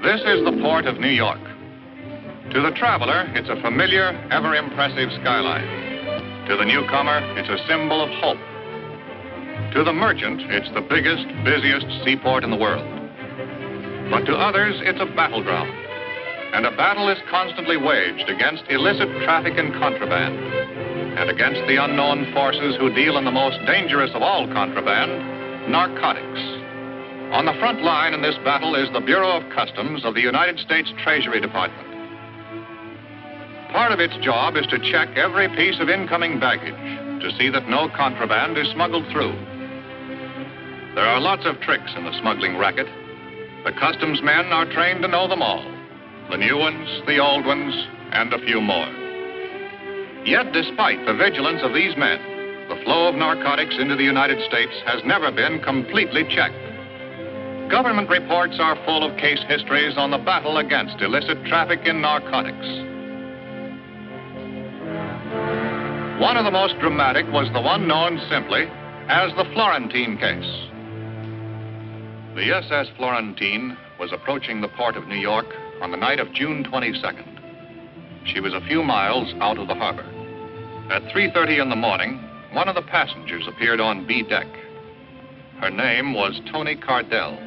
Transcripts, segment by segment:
This is the port of New York. To the traveler, it's a familiar, ever-impressive skyline. To the newcomer, it's a symbol of hope. To the merchant, it's the biggest, busiest seaport in the world. But to others, it's a battleground. And a battle is constantly waged against illicit traffic in contraband and against the unknown forces who deal in the most dangerous of all contraband, narcotics. On the front line in this battle is the Bureau of Customs of the United States Treasury Department. Part of its job is to check every piece of incoming baggage to see that no contraband is smuggled through. There are lots of tricks in the smuggling racket. The customs men are trained to know them all. The new ones, the old ones, and a few more. Yet, despite the vigilance of these men, the flow of narcotics into the United States has never been completely checked. Government reports are full of case histories on the battle against illicit traffic in narcotics. One of the most dramatic was the one known simply as the Florentine case. The SS Florentine was approaching the port of New York on the night of June 22nd. She was a few miles out of the harbor. At 3:30 in the morning, one of the passengers appeared on B deck. Her name was Tony Cardell.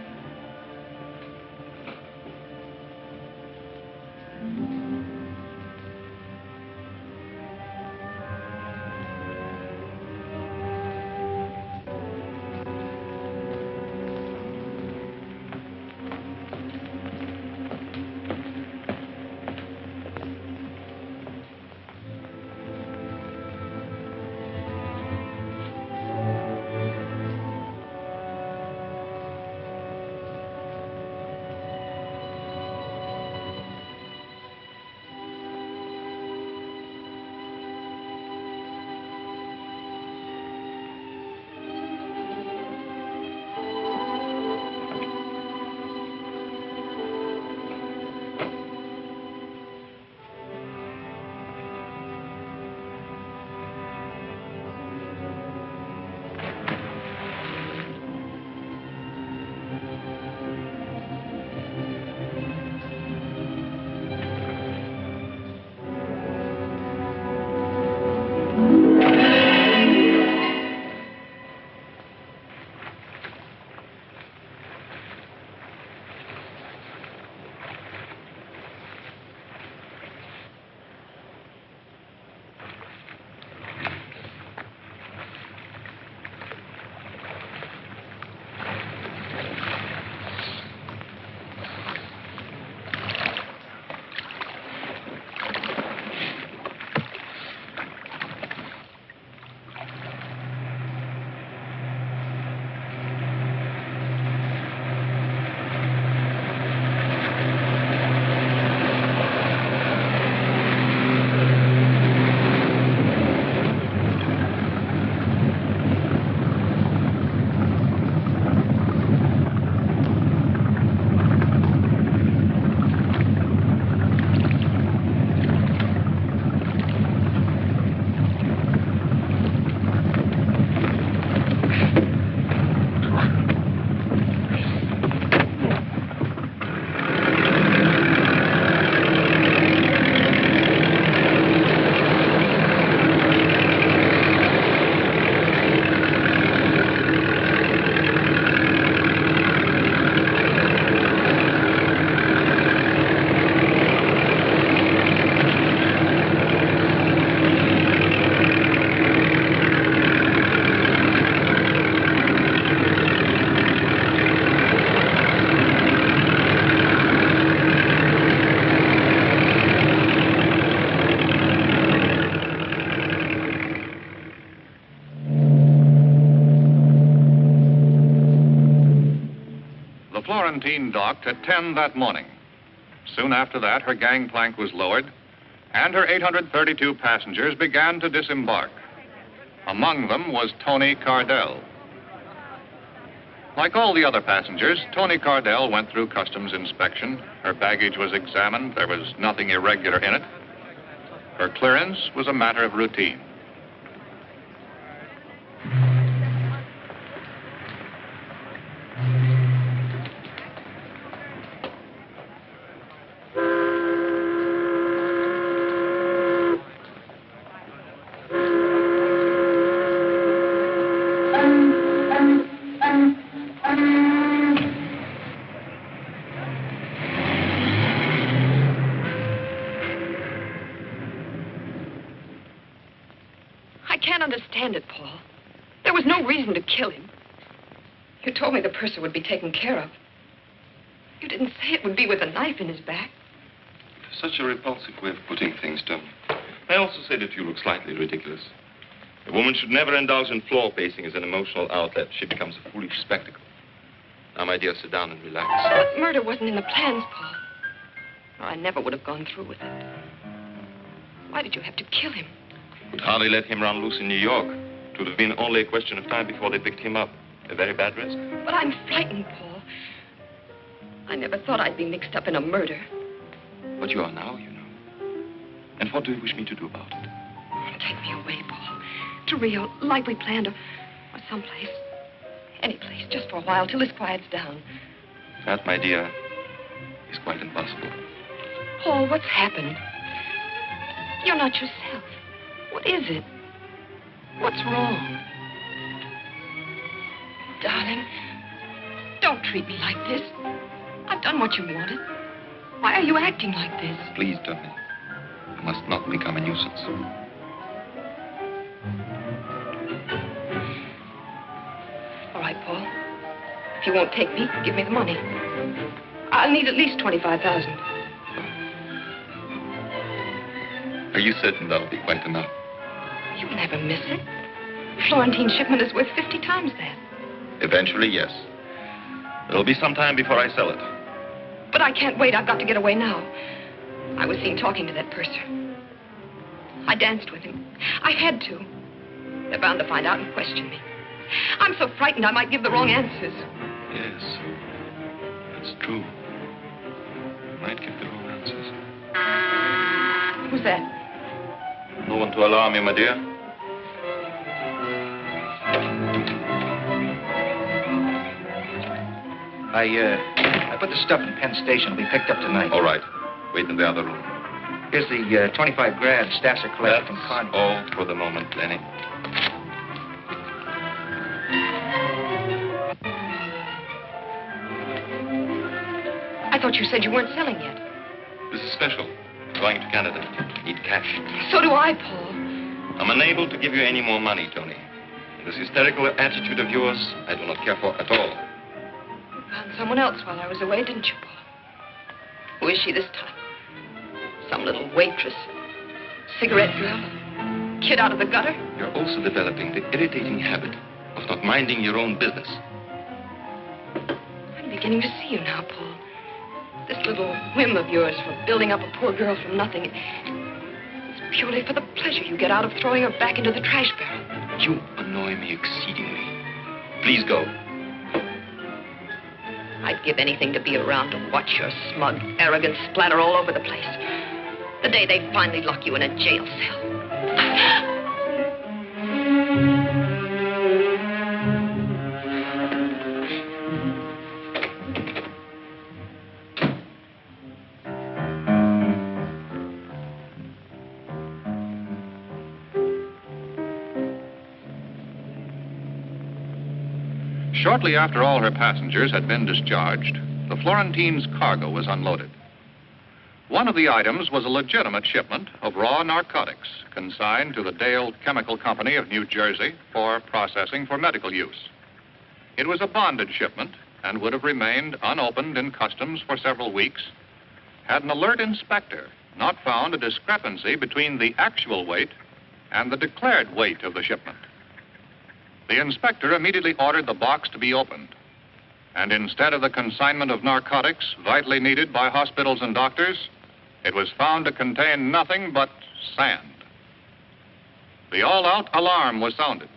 Florentine docked at 10 that morning. Soon after that, her gangplank was lowered, and her 832 passengers began to disembark. Among them was Tony Cardell. Like all the other passengers, Tony Cardell went through customs inspection. Her baggage was examined. There was nothing irregular in it. Her clearance was a matter of routine. can't understand it, Paul. There was no reason to kill him. You told me the purser would be taken care of. You didn't say it would be with a knife in his back. Such a repulsive way of putting things, Tom. I also say that you look slightly ridiculous. A woman should never indulge in floor pacing as an emotional outlet. She becomes a foolish spectacle. Now, my dear, sit down and relax. But murder wasn't in the plans, Paul. Or I never would have gone through with it. Why did you have to kill him? Would hardly let him run loose in New York. It would have been only a question of time before they picked him up. A very bad risk. But I'm frightened, Paul. I never thought I'd be mixed up in a murder. But you are now, you know. And what do you wish me to do about it? Take me away, Paul. To Rio, like we planned, or someplace. Any place, just for a while, till this quiets down. That, my dear, is quite impossible. Paul, what's happened? You're not yourself. What is it? What's wrong? Darling, don't treat me like this. I've done what you wanted. Why are you acting like this? Please, Tony. I must not become a nuisance. All right, Paul. If you won't take me, give me the money. I'll need at least $25,000. Are you certain that'll be quite enough? You'll never miss it. The Florentine shipment is worth 50 times that. Eventually, yes. It'll be some time before I sell it. But I can't wait. I've got to get away now. I was seen talking to that purser. I danced with him. I had to. They're bound to find out and question me. I'm so frightened I might give the wrong answers. Yes, that's true. You might give the wrong answers. Who's that? No one to alarm you, my dear. I put the stuff in Penn Station. It'll be picked up tonight. All right. Wait in the other room. Here's the 25 grand staffs are collected from That's all for the moment, Lenny. I thought you said you weren't selling yet. This is special. Going to Canada. Need cash. So do I, Paul. I'm unable to give you any more money, Tony. This hysterical attitude of yours, I do not care for at all. You found someone else while I was away, didn't you, Paul? Who is she this time? Some little waitress? Cigarette girl? Kid out of the gutter? You're also developing the irritating habit of not minding your own business. I'm beginning to see you now, Paul. This little whim of yours for building up a poor girl from nothing, it's purely for the pleasure you get out of throwing her back into the trash barrel. You annoy me exceedingly. Please go. I'd give anything to be around to watch your smug arrogance splatter all over the place. The day they finally lock you in a jail cell. Shortly after all her passengers had been discharged, the Florentine's cargo was unloaded. One of the items was a legitimate shipment of raw narcotics consigned to the Dale Chemical Company of New Jersey for processing for medical use. It was a bonded shipment and would have remained unopened in customs for several weeks had an alert inspector not found a discrepancy between the actual weight and the declared weight of the shipment. The inspector immediately ordered the box to be opened. And instead of the consignment of narcotics vitally needed by hospitals and doctors, it was found to contain nothing but sand. The all-out alarm was sounded.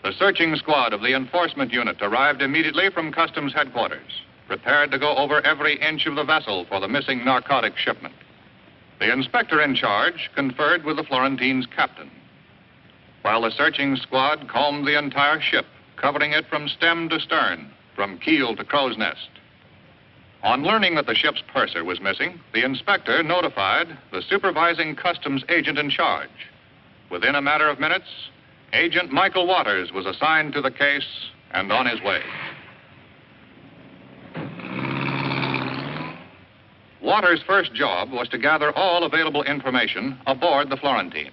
The searching squad of the enforcement unit arrived immediately from customs headquarters, prepared to go over every inch of the vessel for the missing narcotic shipment. The inspector in charge conferred with the Florentine's captain, while the searching squad combed the entire ship, covering it from stem to stern, from keel to crow's nest. On learning that the ship's purser was missing, the inspector notified the supervising customs agent in charge. Within a matter of minutes, Agent Michael Waters was assigned to the case and on his way. Waters' first job was to gather all available information aboard the Florentine.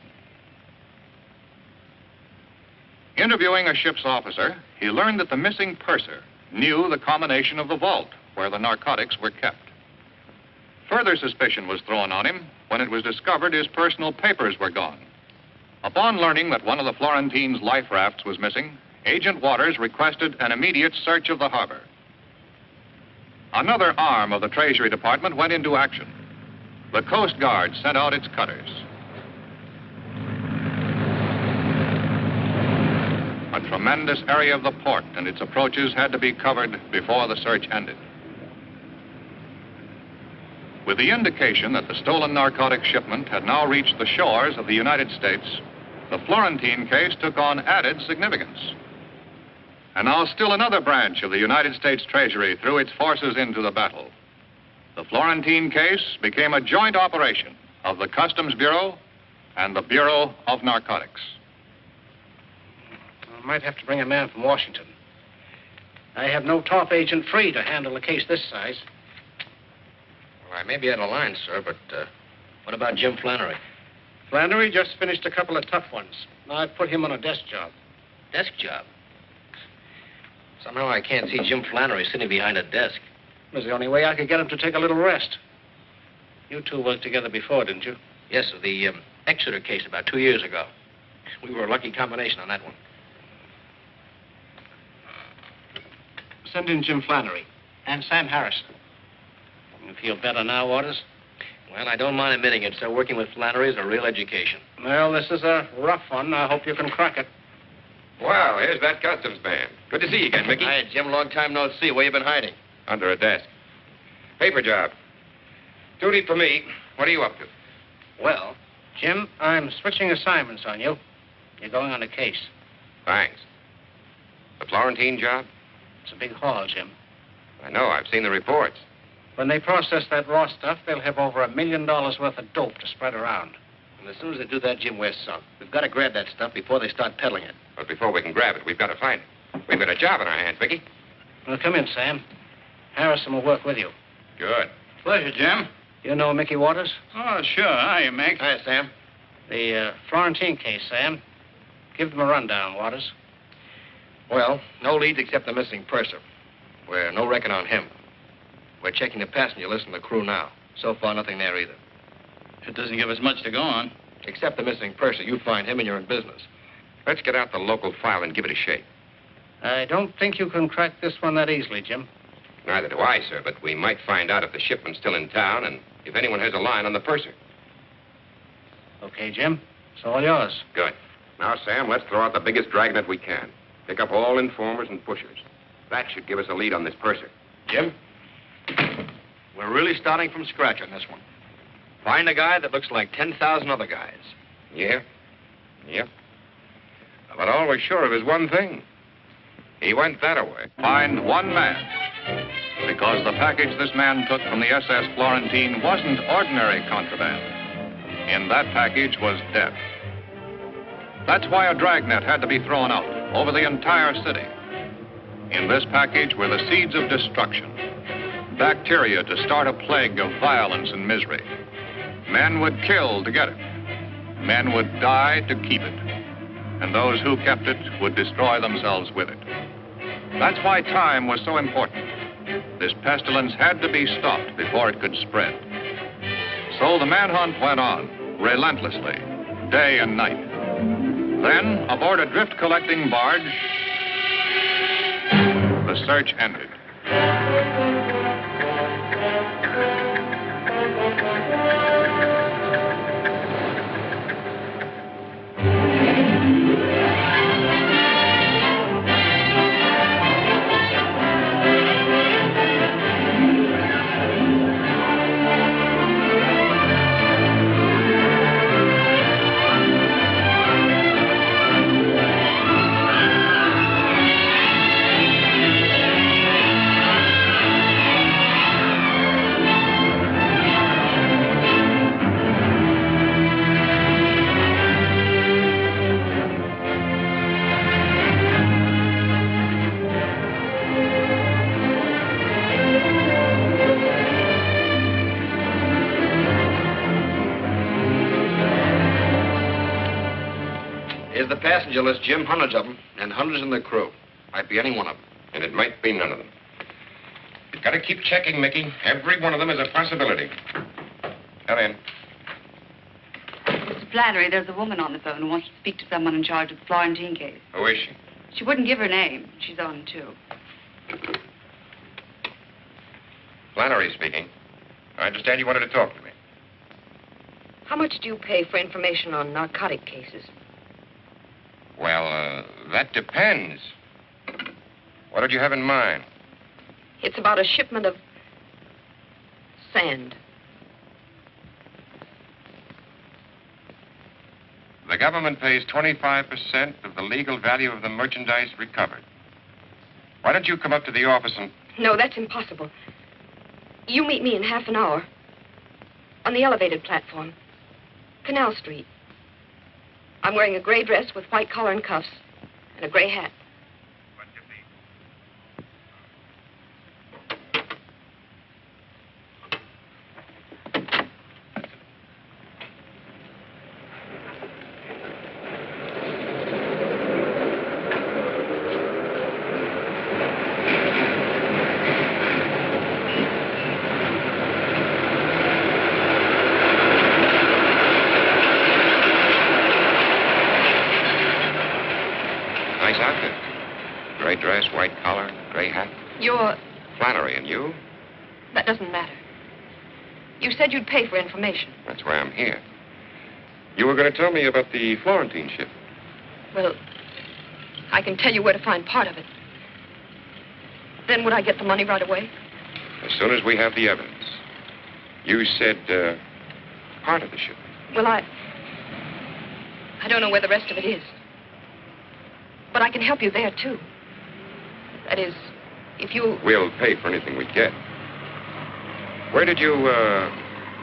Interviewing a ship's officer, he learned that the missing purser knew the combination of the vault where the narcotics were kept. Further suspicion was thrown on him when it was discovered his personal papers were gone. Upon learning that one of the Florentine's life rafts was missing, Agent Waters requested an immediate search of the harbor. Another arm of the Treasury Department went into action. The Coast Guard sent out its cutters. A tremendous area of the port and its approaches had to be covered before the search ended. With the indication that the stolen narcotic shipment had now reached the shores of the United States, the Florentine case took on added significance. And now still another branch of the United States Treasury threw its forces into the battle. The Florentine case became a joint operation of the Customs Bureau and the Bureau of Narcotics. I might have to bring a man from Washington. I have no top agent free to handle a case this size. Well, I may be out of line, sir, but what about Jim Flannery? Flannery just finished a couple of tough ones. Now I've put him on a desk job. Desk job? Somehow I can't see Jim Flannery sitting behind a desk. It was the only way I could get him to take a little rest. You two worked together before, didn't you? Yes, sir, the Exeter case about 2 years ago. We were a lucky combination on that one. Send in Jim Flannery and Sam Harrison. You feel better now, Waters? Well, I don't mind admitting it, sir. Working with Flannery is a real education. Well, this is a rough one. I hope you can crack it. Well, here's that customs man. Good to see you again, Mickey. Hi, Jim. Long time no see. Where you been hiding? Under a desk. Paper job. Duty for me. What are you up to? Well, Jim, I'm switching assignments on you. You're going on a case. Thanks. The Florentine job? It's a big haul, Jim. I know. I've seen the reports. When they process that raw stuff, they'll have over $1 million worth of dope to spread around. And as soon as they do that, Jim, we're sunk. We've got to grab that stuff before they start peddling it. But before we can grab it, we've got to find it. We've got a job in our hands, Mickey. Well, come in, Sam. Harrison will work with you. Good. Pleasure, Jim. You know Mickey Waters? Oh, sure. Hiya, Mick. Hi, Sam. The Florentine case, Sam. Give them a rundown, Waters. Well, no leads except the missing purser. We're no reckon on him. We're checking the passenger list and the crew now. So far, nothing there either. It doesn't give us much to go on. Except the missing purser. You find him and you're in business. Let's get out the local file and give it a shake. I don't think you can crack this one that easily, Jim. Neither do I, sir, but we might find out if the shipment's still in town and if anyone has a line on the purser. Okay, Jim. It's all yours. Good. Now, Sam, let's throw out the biggest dragnet we can. Pick up all informers and pushers. That should give us a lead on this purser. Jim? We're really starting from scratch on this one. Find a guy that looks like 10,000 other guys. Yeah? Yep. But all we're sure of is one thing. He went that away. Find one man. Because the package this man took from the SS Florentine wasn't ordinary contraband. In that package was death. That's why a dragnet had to be thrown out over the entire city. In this package were the seeds of destruction. Bacteria to start a plague of violence and misery. Men would kill to get it. Men would die to keep it. And those who kept it would destroy themselves with it. That's why time was so important. This pestilence had to be stopped before it could spread. So the manhunt went on, relentlessly, day and night. Then, aboard a drift-collecting barge, the search ended. the passenger list, Jim. Hundreds of them, and hundreds in the crew. Might be any one of them. And it might be none of them. You've got to keep checking, Mickey. Every one of them is a possibility. Come in. Mr. Flannery, there's a woman on the phone who wants to speak to someone in charge of the Florentine case. Who is she? She wouldn't give her name. She's on, too. Flannery speaking. I understand you wanted to talk to me. How much do you pay for information on narcotic cases? Well, that depends. What did you have in mind? It's about a shipment of sand. The government pays 25% of the legal value of the merchandise recovered. Why don't you come up to the office and... No, that's impossible. You meet me in half an hour on the elevated platform, Canal Street. I'm wearing a gray dress with white collar and cuffs and a gray hat. Dress, white collar, gray hat. You're... Flannery, and you? That doesn't matter. You said you'd pay for information. That's why I'm here. You were going to tell me about the Florentine ship. Well, I can tell you where to find part of it. Then would I get the money right away? As soon as we have the evidence. You said, part of the ship. Well, I don't know where the rest of it is. But I can help you there, too. That is, if you... We'll pay for anything we get. Where did you,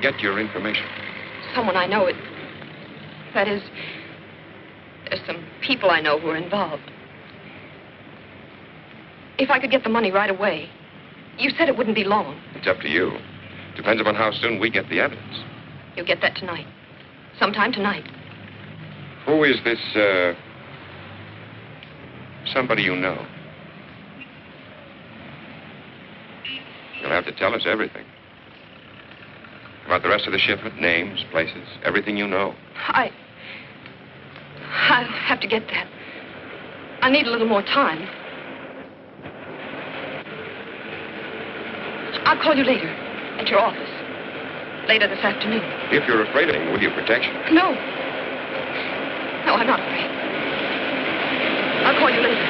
get your information? Someone I know. That is, there's some people I know who are involved. If I could get the money right away, you said it wouldn't be long. It's up to you. Depends upon how soon we get the evidence. You'll get that tonight. Sometime tonight. Who is this, somebody you know? You'll have to tell us everything. About the rest of the shipment, names, places, everything you know. I'll have to get that. I need a little more time. I'll call you later at your office. Later this afternoon. If you're afraid of him, will you protection? No. No, I'm not afraid. I'll call you later.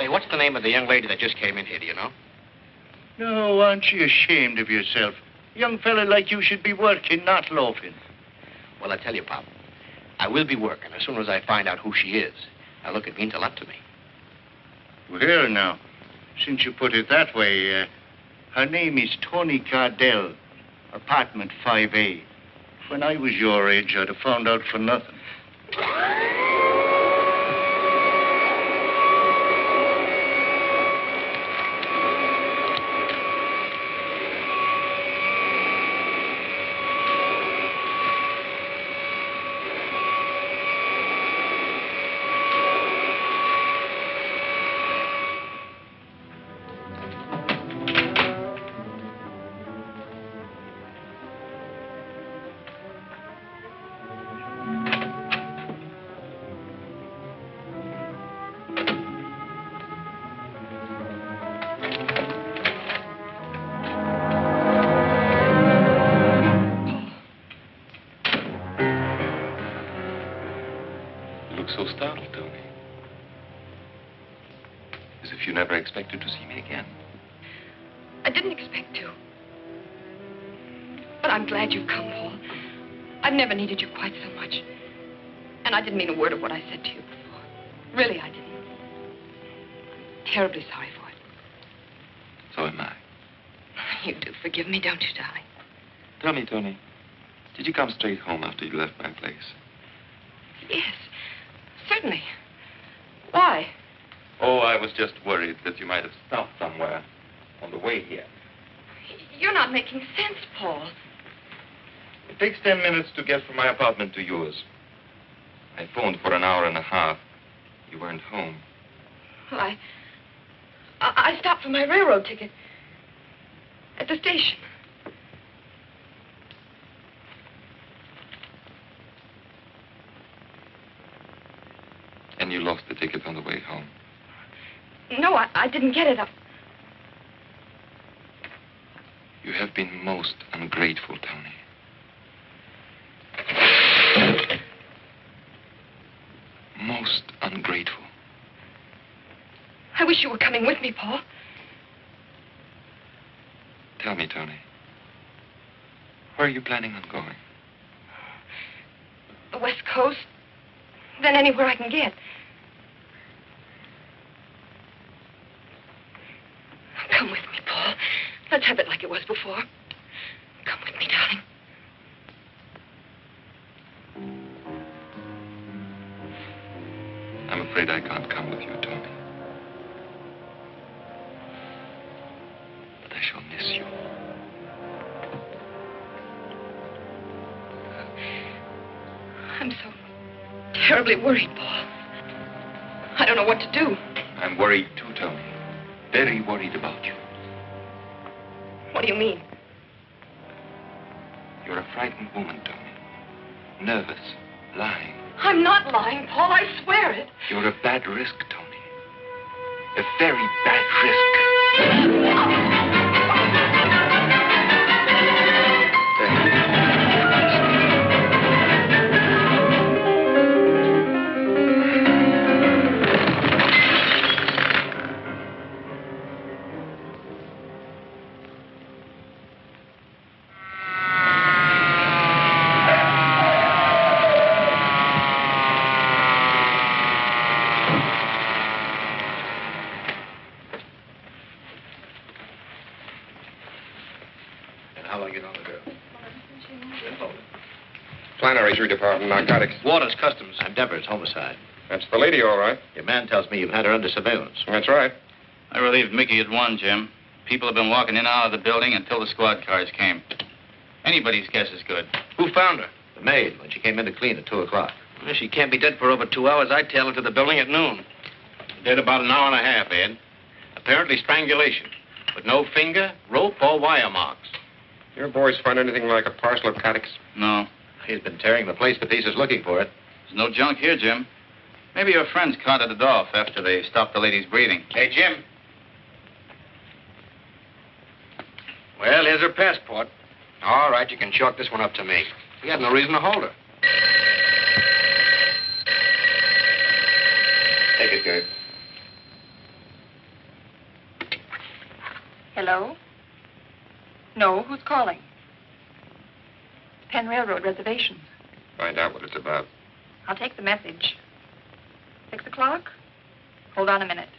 What's the name of the young lady that just came in here, do you know? No, aren't you ashamed of yourself? A young fella like you should be working, not loafing. Well, I tell you, Pop, I will be working as soon as I find out who she is. Now, look, it means a lot to me. Well, now, since you put it that way, her name is Tony Cardell, apartment 5A. When I was your age, I'd have found out for nothing. if you never expected to see me again. I didn't expect to. But I'm glad you've come, Paul. I've never needed you quite so much. And I didn't mean a word of what I said to you before. Really, I didn't. I'm terribly sorry for it. So am I. You do forgive me, don't you, darling? Tell me, Tony, did you come straight home after you left my place? Yes, certainly. Why? Oh, I was just worried that you might have stopped somewhere on the way here. You're not making sense, Paul. It takes 10 minutes to get from my apartment to yours. I phoned for an hour and a half. You weren't home. Well, I stopped for my railroad ticket at the station. And you lost the ticket on the way home. No, I didn't get it. You have been most ungrateful, Tony. Most ungrateful. I wish you were coming with me, Paul. Tell me, Tony, where are you planning on going? The West Coast, then anywhere I can get. Come with me, Paul. Let's have it like it was before. Come with me, darling. I'm afraid I can't come with you, Tony. But I shall miss you. I'm so terribly worried, Paul. I don't know what to do. I'm worried too, Tony. Very worried about you. What do you mean? You're a frightened woman, Tony. Nervous, lying. I'm not lying, Paul. I swear it. You're a bad risk, Tony. A very bad risk. Flannery's Department, narcotics. Waters, Customs. I'm Dever's, homicide. That's the lady, all right. Your man tells me you've had her under surveillance. That's right. I relieved Mickey at 1, Jim. People have been walking in and out of the building until the squad cars came. Anybody's guess is good. Who found her? The maid, when she came in to clean at 2 o'clock. Well, she can't be dead for over 2 hours. I'd tail her to the building at noon. Dead about an hour and a half, Ed. Apparently strangulation. But no finger, rope, or wire marks. Your boys find anything like a parcel of narcotics? No. He's been tearing the place to pieces looking for it. There's no junk here, Jim. Maybe your friends carted it off after they stopped the lady's breathing. Hey, Jim. Well, here's her passport. All right, you can chalk this one up to me. We had no reason to hold her. Take it, Gabe. Hello? No, who's calling? Penn Railroad reservations. Find out what it's about. I'll take the message. 6 o'clock? Hold on a minute.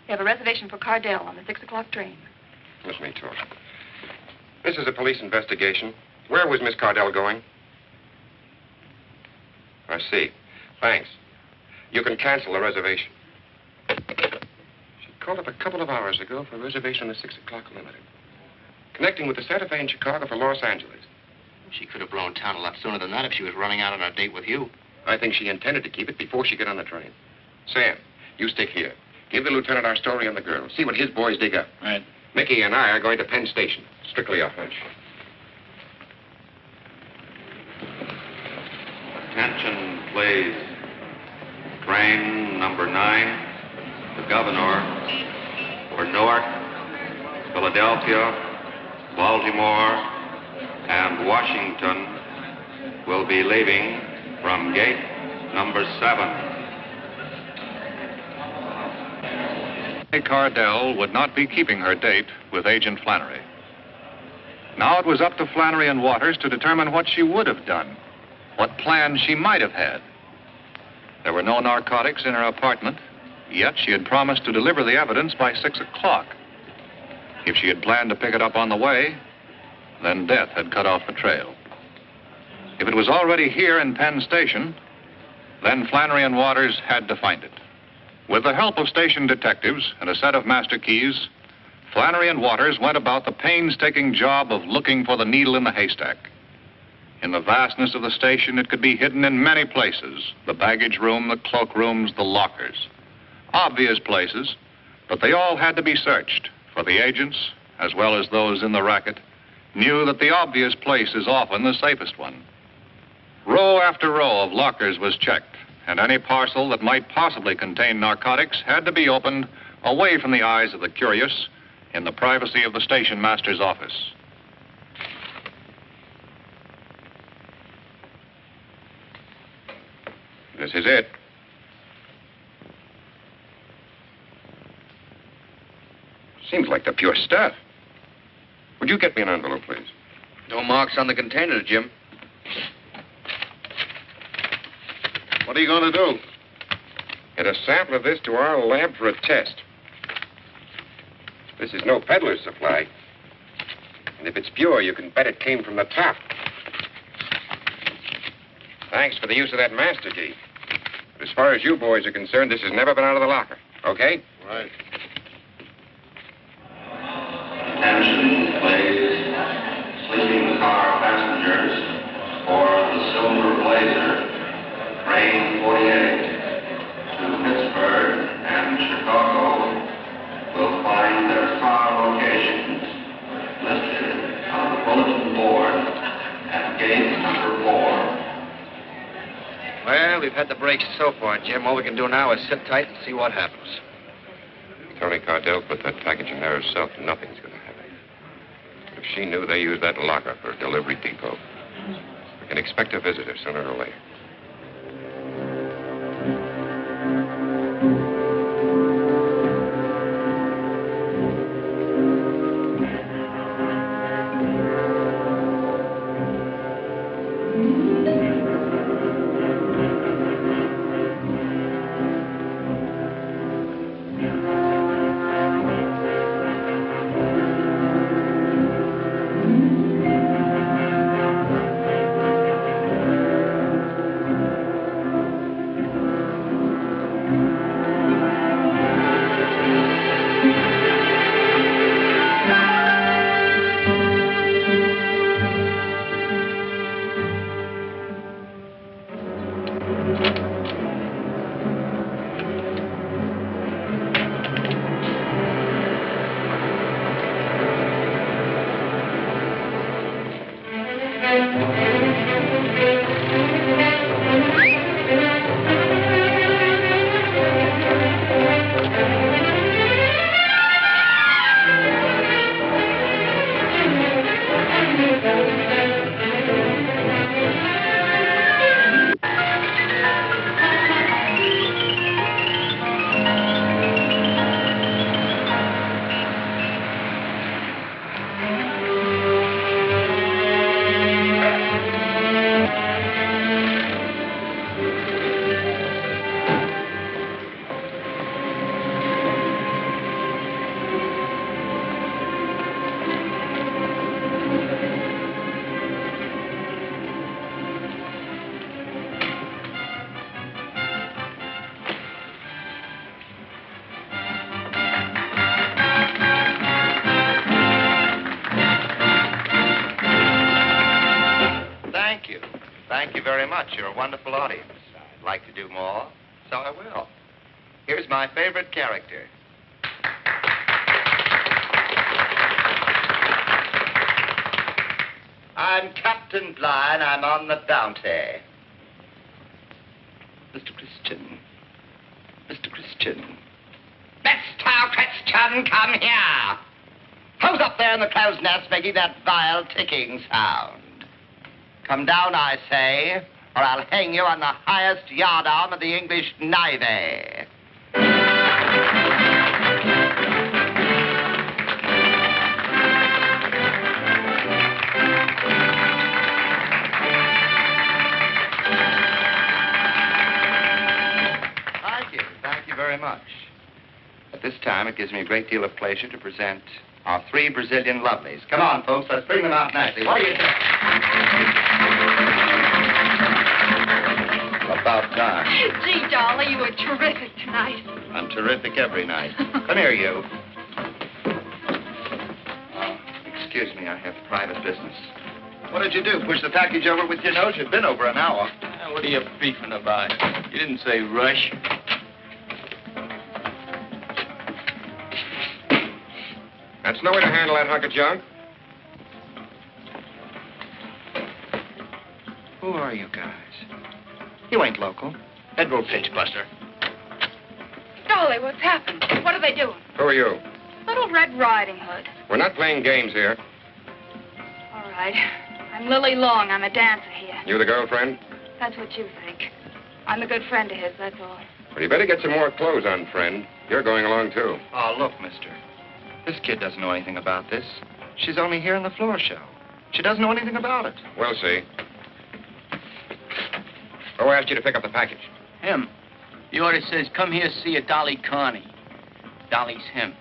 We have a reservation for Cardell on the 6 o'clock train. Let me talk. This is a police investigation. Where was Miss Cardell going? I see. Thanks. You can cancel the reservation. She called up a couple of hours ago for a reservation on the 6 o'clock limited. Connecting with the Santa Fe in Chicago for Los Angeles. She could have blown town a lot sooner than that if she was running out on a date with you. I think she intended to keep it before she got on the train. Sam, you stick here. Give the lieutenant our story on the girl. See what his boys dig up. Right. Mickey and I are going to Penn Station. Strictly a hunch. Attention, please. Train number 9, the Governor, for Newark, Philadelphia, Baltimore, and Washington will be leaving from gate number 7. Cardell would not be keeping her date with Agent Flannery. Now it was up to Flannery and Waters to determine what she would have done, what plans she might have had. There were no narcotics in her apartment, yet she had promised to deliver the evidence by 6 o'clock. If she had planned to pick it up on the way, then death had cut off the trail. If it was already here in Penn Station, then Flannery and Waters had to find it. With the help of station detectives and a set of master keys, Flannery and Waters went about the painstaking job of looking for the needle in the haystack. In the vastness of the station, it could be hidden in many places: the baggage room, the cloakrooms, the lockers. Obvious places, but they all had to be searched, for the agents, as well as those in the racket, knew that the obvious place is often the safest one. Row after row of lockers was checked, and any parcel that might possibly contain narcotics had to be opened away from the eyes of the curious in the privacy of the station master's office. This is it. Seems like the pure stuff. Would you get me an envelope, please? No marks on the container, Jim. What are you going to do? Get a sample of this to our lab for a test. This is no peddler's supply. And if it's pure, you can bet it came from the top. Thanks for the use of that master key. But as far as you boys are concerned, this has never been out of the locker. Okay? Right. Attention, please. Sleeping car passengers for the Silver Blazer, train 48 to Pittsburgh and Chicago will find their car locations listed on the bulletin board at gate number 4. Well, we've had the breaks so far, Jim. All we can do now is sit tight and see what happens. Tony Cardell put that package in there herself. Nothing's going to happen. If she knew they used that locker for a delivery depot, we can expect a visitor sooner or later. You're a wonderful audience. I'd like to do more, so I will. Here's my favorite character. I'm Captain Bligh, and I'm on the bounty. Mr. Christian. Mr. Christian. Mr. Christian, come here. Who's up there in the crow's nest making that vile ticking sound? Come down, I say, or I'll hang you on the highest yardarm of the English Navy. much. At this time, it gives me a great deal of pleasure to present our 3 Brazilian lovelies. Come on, folks, let's bring them out nicely. What do you think? About time. Gee, Dolly, you were terrific tonight. I'm terrific every night. Come here, you. Excuse me, I have private business. What did you do? Push the package over with your nose? You've been over an hour. What are you beefing about? You didn't say rush. That's no way to handle that hunk of junk. Who are you guys? You ain't local. Federal pitch buster. Dolly, what's happened? What are they doing? Who are you? Little Red Riding Hood. We're not playing games here. All right. I'm Lily Long. I'm a dancer here. You the girlfriend? That's what you think. I'm a good friend of his, that's all. Well, you better get some more clothes on, friend. You're going along, too. Oh, look, mister. This kid doesn't know anything about this. She's only here in the floor show. She doesn't know anything about it. We'll see. Who asked you to pick up the package? Him. The order says, come here, see a Dolly Carney. Dolly's him.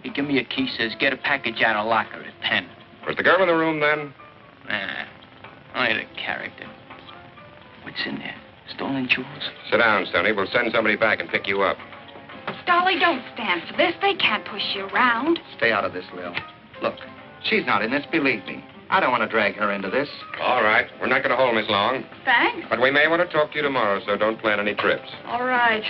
He give me a key, says, get a package out of locker at 10. Was the girl in the room then? Nah, only the character. What's in there? Stolen jewels? Sit down, Sonny. We'll send somebody back and pick you up. Dolly, don't stand for this. They can't push you around. Stay out of this, Lil. Look, she's not in this, believe me. I don't want to drag her into this. All right. We're not going to hold Miss Long. Thanks. But we may want to talk to you tomorrow, so don't plan any trips. All right.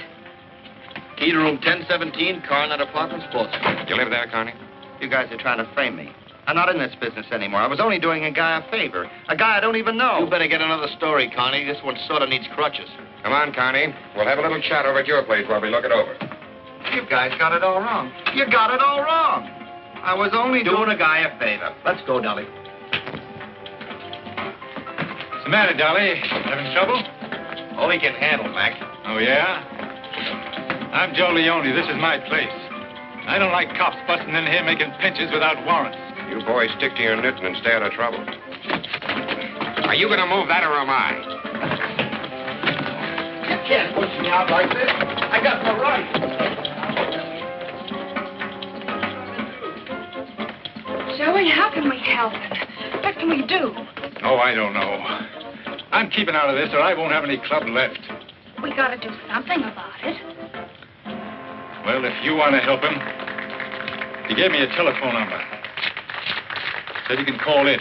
Key to room 1017, Coronet Apartments, Boston. You live there, Connie? You guys are trying to frame me. I'm not in this business anymore. I was only doing a guy a favor. A guy I don't even know. You better get another story, Connie. This one sort of needs crutches. Come on, Connie. We'll have a little chat over at your place while we look it over. You guys got it all wrong. You got it all wrong. I was only Doing a guy a favor. Let's go, Dolly. What's the matter, Dolly? Having trouble? All he can handle, Mac. Oh, yeah? I'm Joe Leone. This is my place. I don't like cops busting in here making pinches without warrants. You boys stick to your knitting and stay out of trouble. Are you going to move that or am I? You can't push me out like this. I got no right. Joey, how can we help him? What can we do? Oh, I don't know. I'm keeping out of this or I won't have any club left. We gotta do something about it. Well, if you want to help him, he gave me a telephone number. Said you can call it.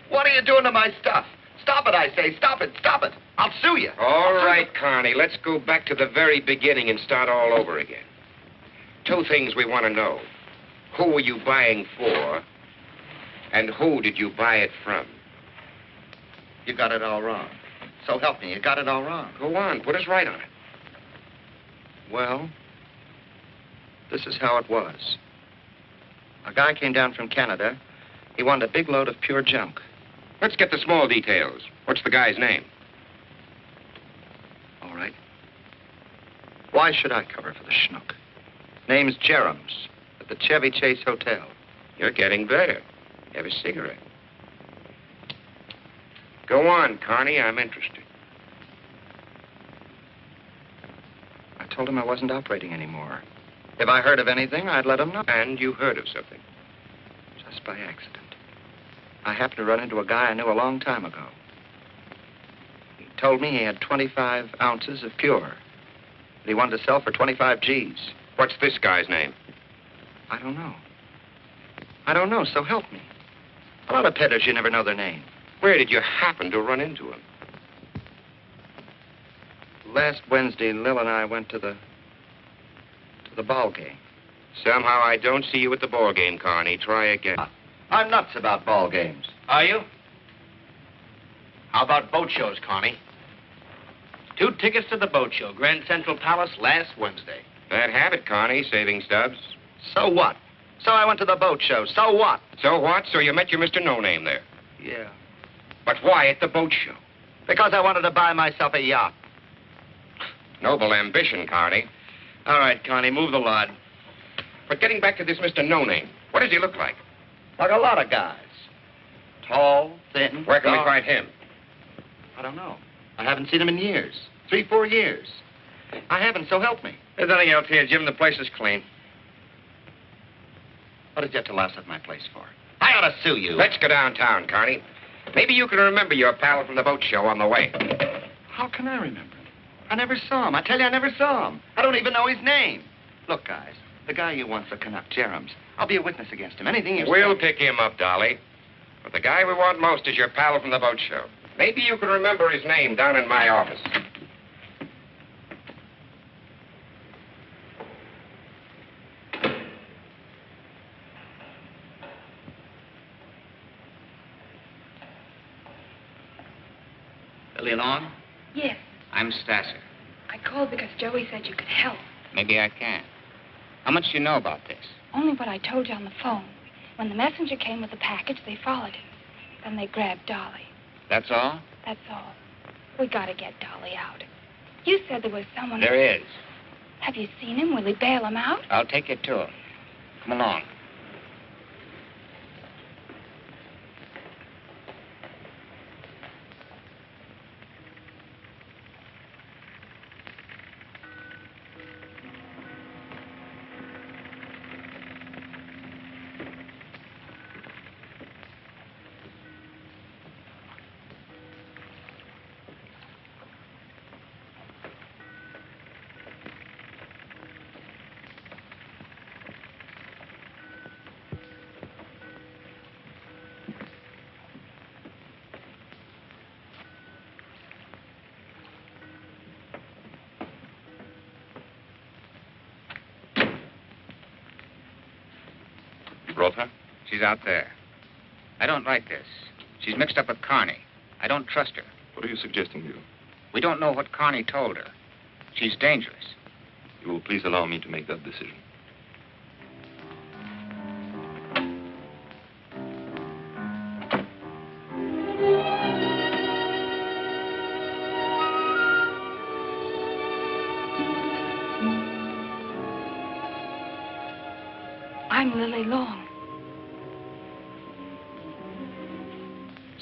What are you doing to my stuff? Stop it, I say. Stop it. Stop it. I'll sue you. All right, Connie. Let's go back to the very beginning and start all over again. 2 things we want to know. Who were you buying for? And who did you buy it from? You got it all wrong. So help me. You got it all wrong. Go on. Put us right on it. Well, this is how it was. A guy came down from Canada. He wanted a big load of pure junk. Let's get the small details. What's the guy's name? All right. Why should I cover for the schnook? Name's Jerems, at the Chevy Chase Hotel. You're getting better. Have a cigarette. Go on, Connie. I'm interested. I told him I wasn't operating anymore. If I heard of anything, I'd let him know. And you heard of something? Just by accident. I happened to run into a guy I knew a long time ago. He told me he had 25 ounces of pure that he wanted to sell for 25 G's. What's this guy's name? I don't know. I don't know, so help me. A lot of peddlers, you never know their name. Where did you happen to run into him? Last Wednesday, Lil and I went to the ball game. Somehow I don't see you at the ball game, Connie. Try again. I'm nuts about ball games. Are you? How about boat shows, Connie? 2 tickets to the boat show, Grand Central Palace, last Wednesday. Bad habit, Connie, saving stubs. So what? So I went to the boat show. So what? So what? So you met your Mr. No-Name there. Yeah. But why at the boat show? Because I wanted to buy myself a yacht. Noble ambition, Connie. All right, Connie, move the lot. But getting back to this Mr. No-Name, what does he look like? Like a lot of guys. Tall, thin. Where can we dark. find him? I don't know. I haven't seen him in years. 3-4 years. I haven't, so help me. There's nothing else here, Jim. The place is clean. What did you have to louse up my place for? I ought to sue you. Let's go downtown, Connie. Maybe you can remember your pal from the boat show on the way. How can I remember him? I never saw him. I tell you, I never saw him. I don't even know his name. Look, guys, the guy you want for Canuck, Jerem's, I'll be a witness against him. Anything you We'll say. pick him up, Dolly. But the guy we want most is your pal from the boat show. Maybe you can remember his name down in my office. Billy Long? Yes. I'm Stasser. I called because Joey said you could help. Maybe I can. How much do you know about this? Only what I told you on the phone. When the messenger came with the package, they followed him. Then they grabbed Dolly. That's all? That's all. We gotta get Dolly out. You said there was someone... There is. Have you seen him? Will he bail him out? I'll take you to him. Come along. Brought her? She's out there. I don't like this. She's mixed up with Carney. I don't trust her. What are you suggesting, Bill? We don't know what Carney told her. She's dangerous. You will please allow me to make that decision. I'm Lily Long.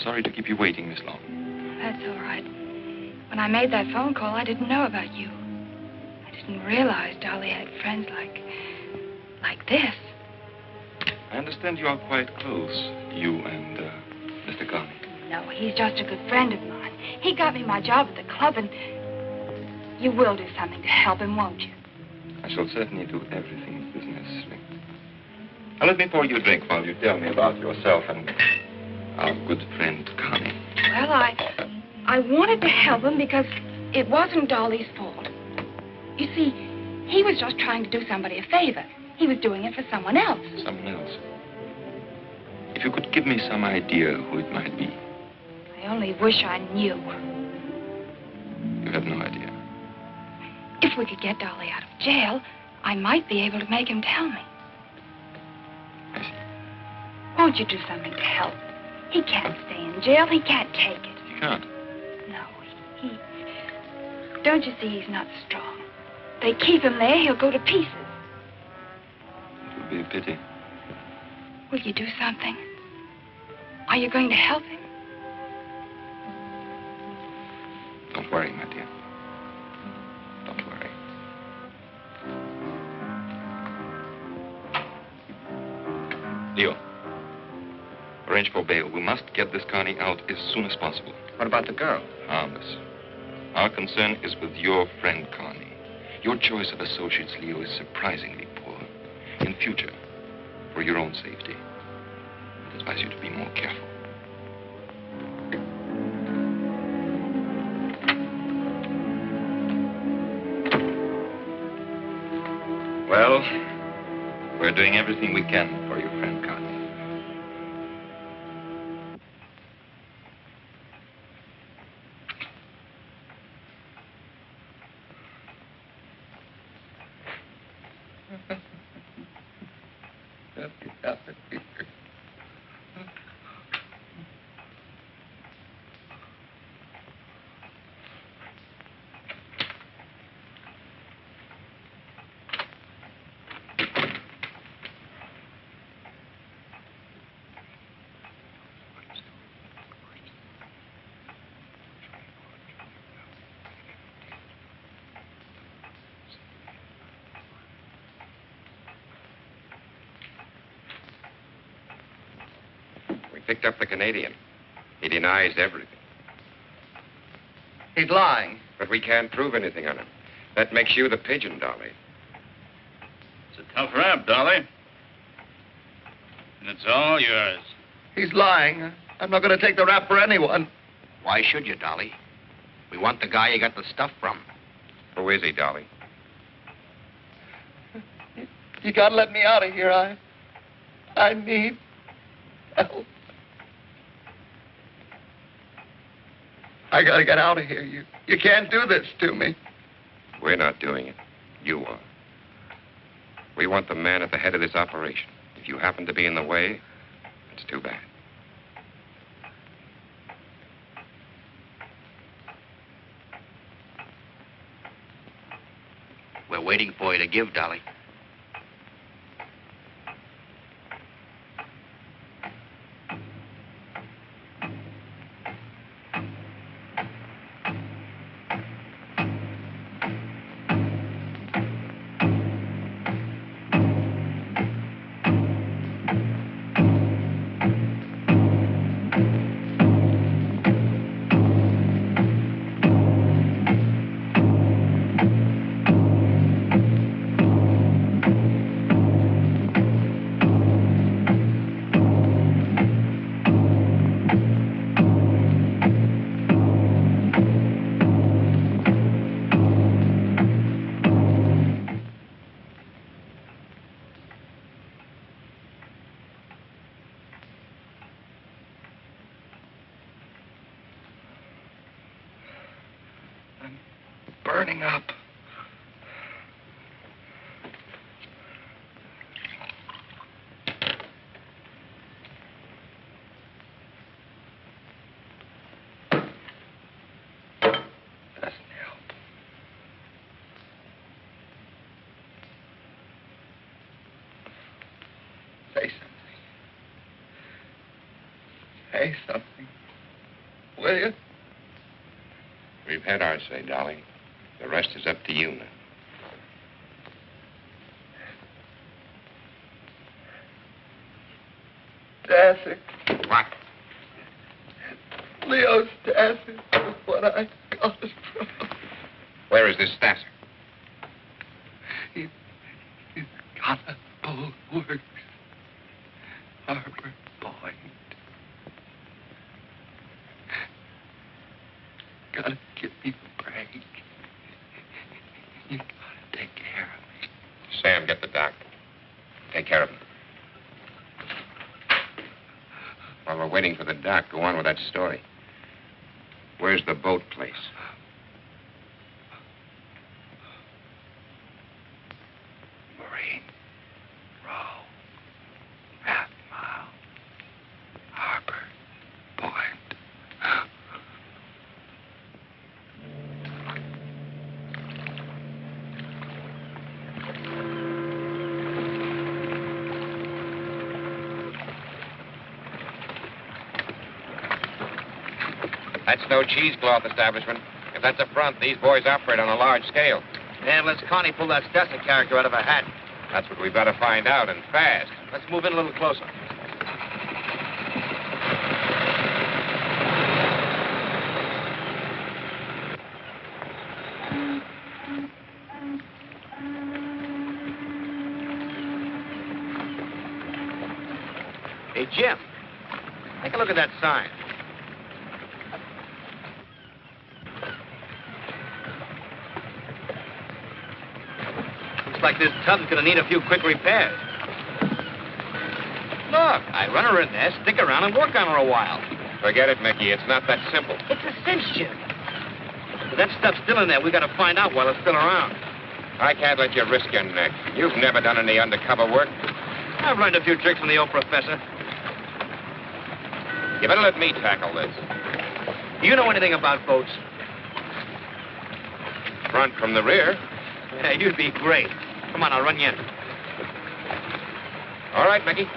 Sorry to keep you waiting this long. That's all right. When I made that phone call, I didn't know about you. I didn't realize Dolly had friends like this. I understand you are quite close, you and Mr. Carney. No, he's just a good friend of mine. He got me my job at the club, and you will do something to help him, won't you? I shall certainly do everything that is necessary. Now, let me pour you a drink while you tell me about yourself and our good friend, Connie. Well, I wanted to help him because it wasn't Dolly's fault. You see, he was just trying to do somebody a favor. He was doing it for someone else. Someone else? If you could give me some idea who it might be. I only wish I knew. You have no idea. If we could get Dolly out of jail, I might be able to make him tell me. I see. Won't you do something to help? He can't stay in jail. He can't take it. You can't? No, he... Don't you see he's not strong? They keep him there, he'll go to pieces. It would be a pity. Will you do something? Are you going to help him? Don't worry, my dear. Don't worry. Leo, arrange for bail. We must get this Connie out as soon as possible. What about the girl? Harmless. Our concern is with your friend, Connie. Your choice of associates, Leo, is surprisingly poor. In future, for your own safety, I advise you to be more careful. Well, we're doing everything we can for your friend, Connie. picked up the Canadian. He denies everything. He's lying. But we can't prove anything on him. That makes you the pigeon, Dolly. It's a tough rap, Dolly. And it's all yours. He's lying. I'm not going to take the rap for anyone. Why should you, Dolly? We want the guy you got the stuff from. Who is he, Dolly? You got to let me out of here. I need help. I got to get out of here. You can't do this to me. We're not doing it. You are. We want the man at the head of this operation. If you happen to be in the way, it's too bad. We're waiting for you to give, Dolly. Burning up. Doesn't help. Say something. Say something. Will you? We've had our say, Dolly. The rest is up to you now. Dancing. What? Leo's dancing is what I got it from. Where is this Stasser? He's got a bulwarks. Harbor Point. Gotta give me a break. You gotta take care of me. Sam, get the doc. Take care of him. While we're waiting for the doc, go on with that story. Where's the boat place? Marine Row. Half Mile. Harbor Point. That's no cheesecloth establishment. If that's a front, these boys operate on a large scale. Yeah, unless Connie pulled that Stasser character out of her hat. That's what we've got to find out, and fast. Let's move in a little closer. Hey, Jim, take a look at that sign. Looks like this tub's gonna need a few quick repairs. Look, I'd run her in there, stick around, and work on her a while. Forget it, Mickey. It's not that simple. It's a cinch, Jim. If that stuff's still in there, we gotta find out while it's still around. I can't let you risk your neck. You've never done any undercover work. I've learned a few tricks from the old professor. You better let me tackle this. Do you know anything about boats? Front from the rear. Yeah, you'd be great. Come on, I'll run you in. All right, Mickey.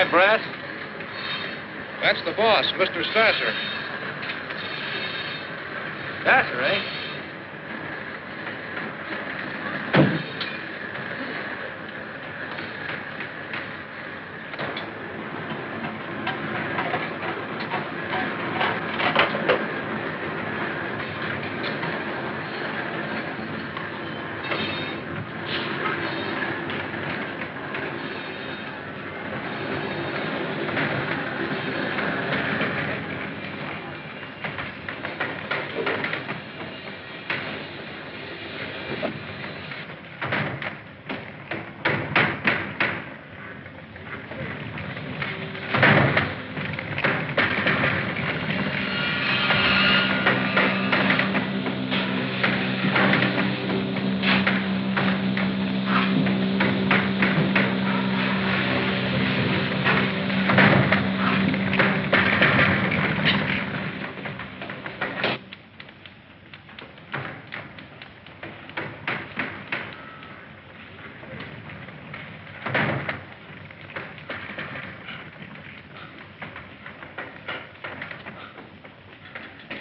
Hi, Brass. That's the boss, Mr. Sasser. Sasser, eh?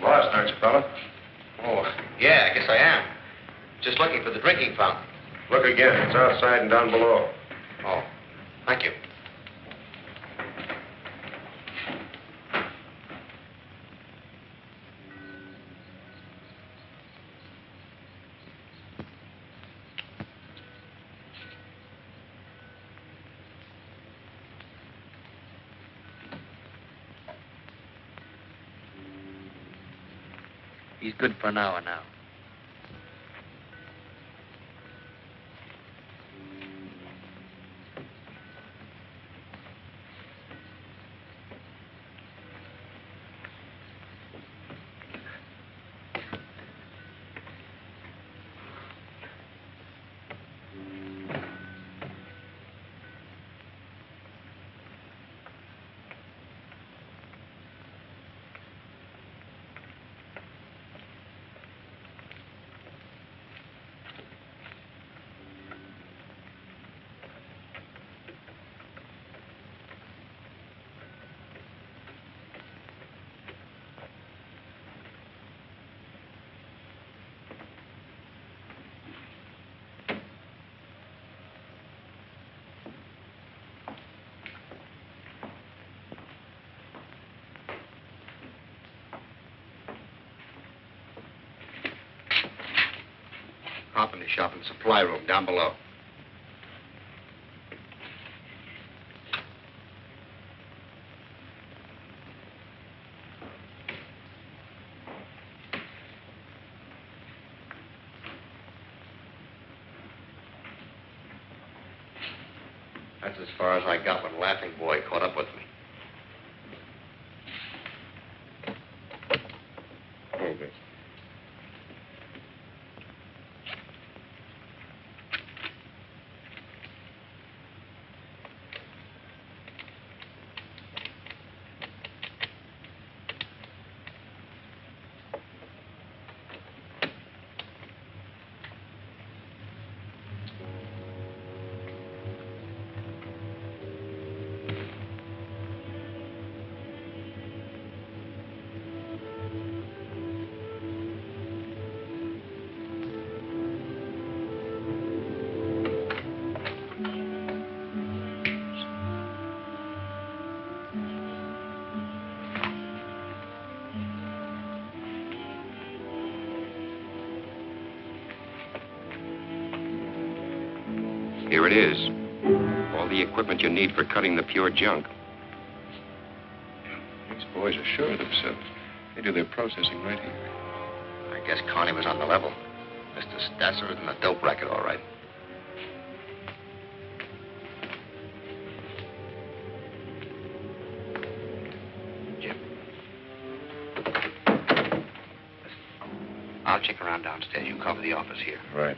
Lost, aren't you, fella? Oh, yeah, I guess I am. Just looking for the drinking fountain. Look again. It's outside and down below. Oh, thank you. He's good for an hour now. Company shop and supply room down below. That's as far as I got when Laughing Boy caught up with me. Okay. Here it is. All the equipment you need for cutting the pure junk. These boys are sure of themselves. They do their processing right here. I guess Connie was on the level. Mr. Stasser is in the dope racket, all right. Jim. I'll check around downstairs. You cover the office here. Right.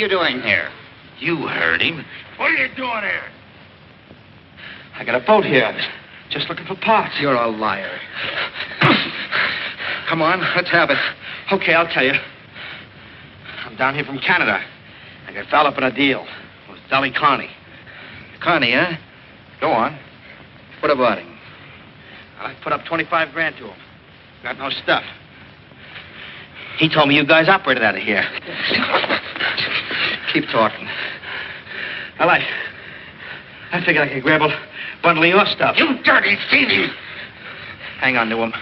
you doing here? You heard him. What are you doing here? I got a boat here. Just looking for parts. You're a liar. Come on, let's have it. Okay, I'll tell you. I'm down here from Canada. I got fouled up in a deal with Dolly Carney. Connie, huh? Go on. What about him? I put up 25 grand to him. Got no stuff. He told me you guys operated out of here. Keep talking. Well, I figured I could grab a bundle of your stuff. You dirty thieving! Hang on to him.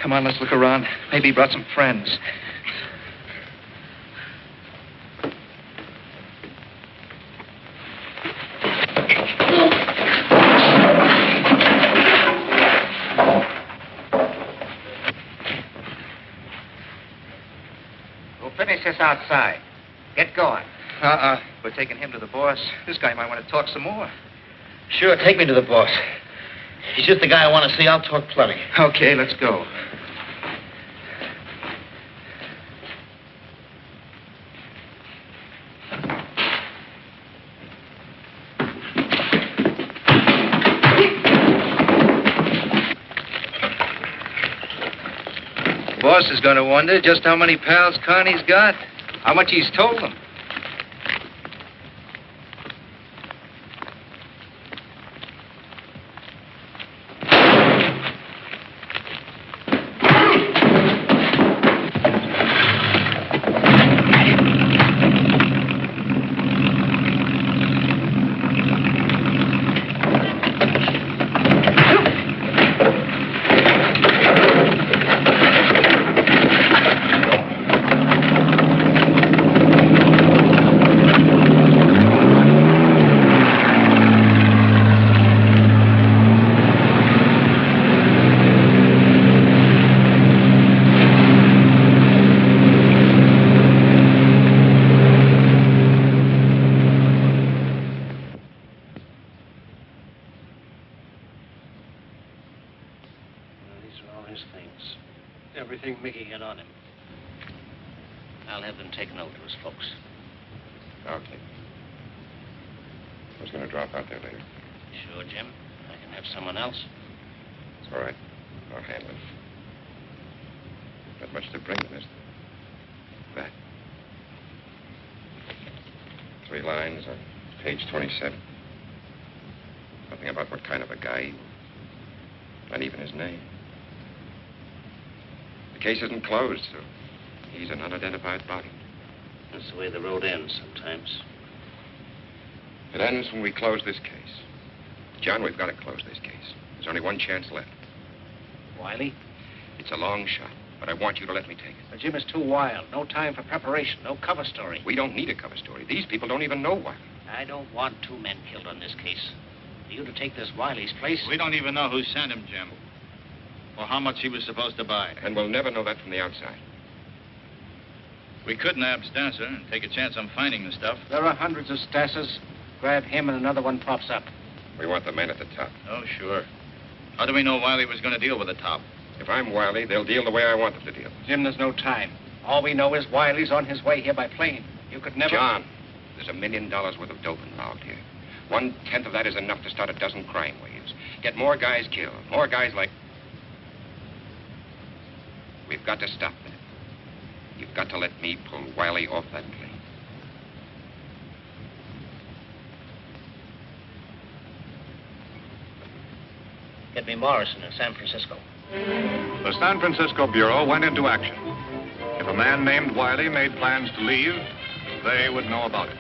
Come on, let's look around. Maybe he brought some friends. We'll finish this outside. Get going. We're taking him to the boss. This guy might want to talk some more. Sure, take me to the boss. He's just the guy I want to see. I'll talk plenty. Okay, let's go. The boss is going to wonder just how many pals Connie's got, how much he's told them. Everything Mickey had on him. I'll have them taken over to his folks. Okay. I was going to drop out there later. Sure, Jim. I can have someone else. It's all right. I'll handle it. Not much to bring to this. That. 3 lines on page 27. Nothing about what kind of a guy he was. Not even his name. The case isn't closed, so he's an unidentified body. That's the way the road ends sometimes. It ends when we close this case. John, we've got to close this case. There's only one chance left. Wiley? It's a long shot, but I want you to let me take it. But Jim is too wild. No time for preparation. No cover story. We don't need a cover story. These people don't even know Wiley. I don't want 2 men killed on this case. For you to take this Wiley's place... We don't even know who sent him, Jim. Or how much he was supposed to buy. And we'll never know that from the outside. We could nab Stasser and take a chance on finding the stuff. There are hundreds of Stassers. Grab him and another one pops up. We want the man at the top. Oh, sure. How do we know Wiley was going to deal with the top? If I'm Wiley, they'll deal the way I want them to deal. Jim, there's no time. All we know is Wiley's on his way here by plane. You could never... John, there's $1 million worth of dope involved here. 1/10 of that is enough to start a dozen crime waves. Get more guys killed. More guys like... We've got to stop that. You've got to let me pull Wiley off that plane. Get me Morrison in San Francisco. The San Francisco Bureau went into action. If a man named Wiley made plans to leave, they would know about it.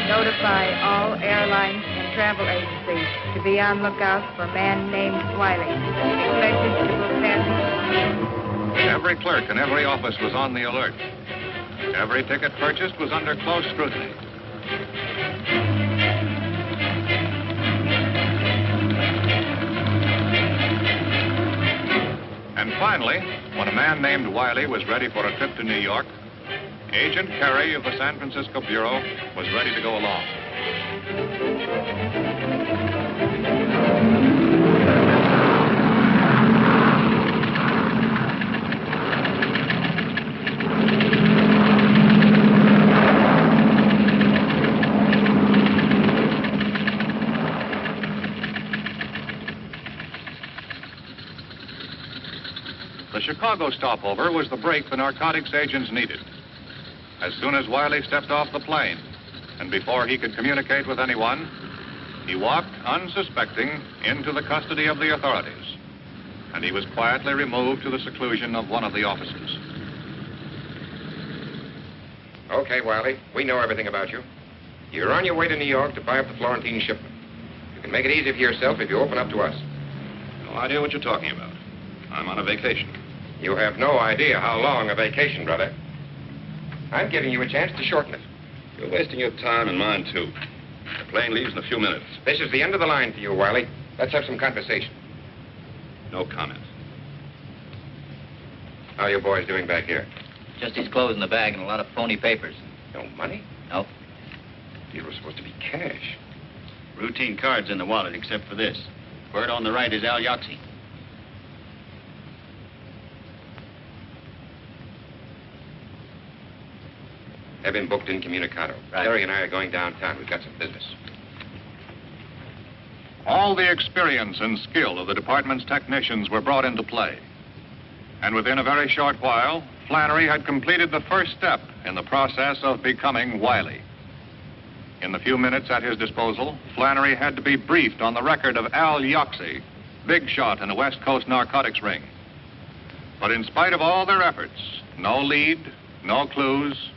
Notify all airlines and travel agencies to be on lookout for a man named Wiley. Expected to book passengers. Every clerk in every office was on the alert. Every ticket purchased was under close scrutiny. And finally, when a man named Wiley was ready for a trip to New York, Agent Carey of the San Francisco Bureau was ready to go along. Chicago stopover was the break the narcotics agents needed. As soon as Wiley stepped off the plane, and before he could communicate with anyone, he walked, unsuspecting, into the custody of the authorities. And he was quietly removed to the seclusion of one of the offices. Okay, Wiley, we know everything about you. You're on your way to New York to buy up the Florentine shipment. You can make it easy for yourself if you open up to us. No idea what you're talking about. I'm on a vacation. You have no idea how long a vacation, brother. I'm giving you a chance to shorten it. You're wasting your time and mine, too. The plane leaves in a few minutes. This is the end of the line for you, Wiley. Let's have some conversation. No comment. How are you boys doing back here? Just his clothes in the bag and a lot of phony papers. No money? No. These were supposed to be cash. Routine cards in the wallet, except for this. Word on the right is Al Yoxie. Have been booked incommunicado. Right. Larry and I are going downtown. We've got some business. All the experience and skill of the department's technicians were brought into play. And within a very short while, Flannery had completed the first step in the process of becoming Wiley. In the few minutes at his disposal, Flannery had to be briefed on the record of Al Yoxie, big shot in the West Coast narcotics ring. But in spite of all their efforts, no lead, no clues,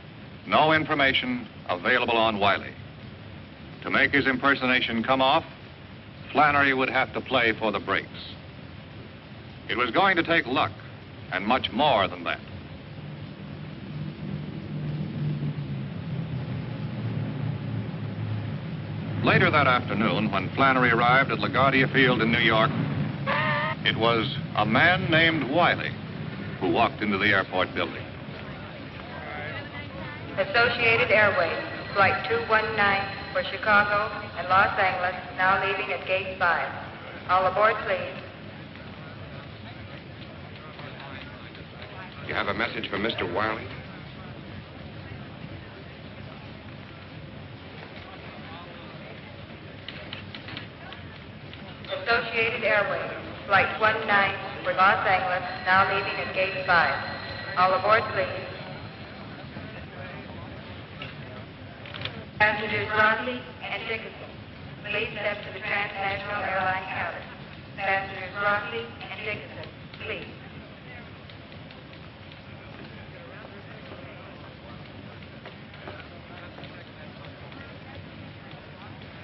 no information available on Wiley. To make his impersonation come off, Flannery would have to play for the breaks. It was going to take luck, and much more than that. Later that afternoon, when Flannery arrived at LaGuardia Field in New York, it was a man named Wiley who walked into the airport building. Associated Airways, Flight 219 for Chicago and Los Angeles, now leaving at Gate 5. All aboard, please. You have a message for Mr. Wiley? Associated Airways, Flight 119 for Los Angeles, now leaving at Gate 5. All aboard, please. Passengers Rodley and Dickinson, please step to the transnational airline counter. Passengers Rodley and Dickinson, please.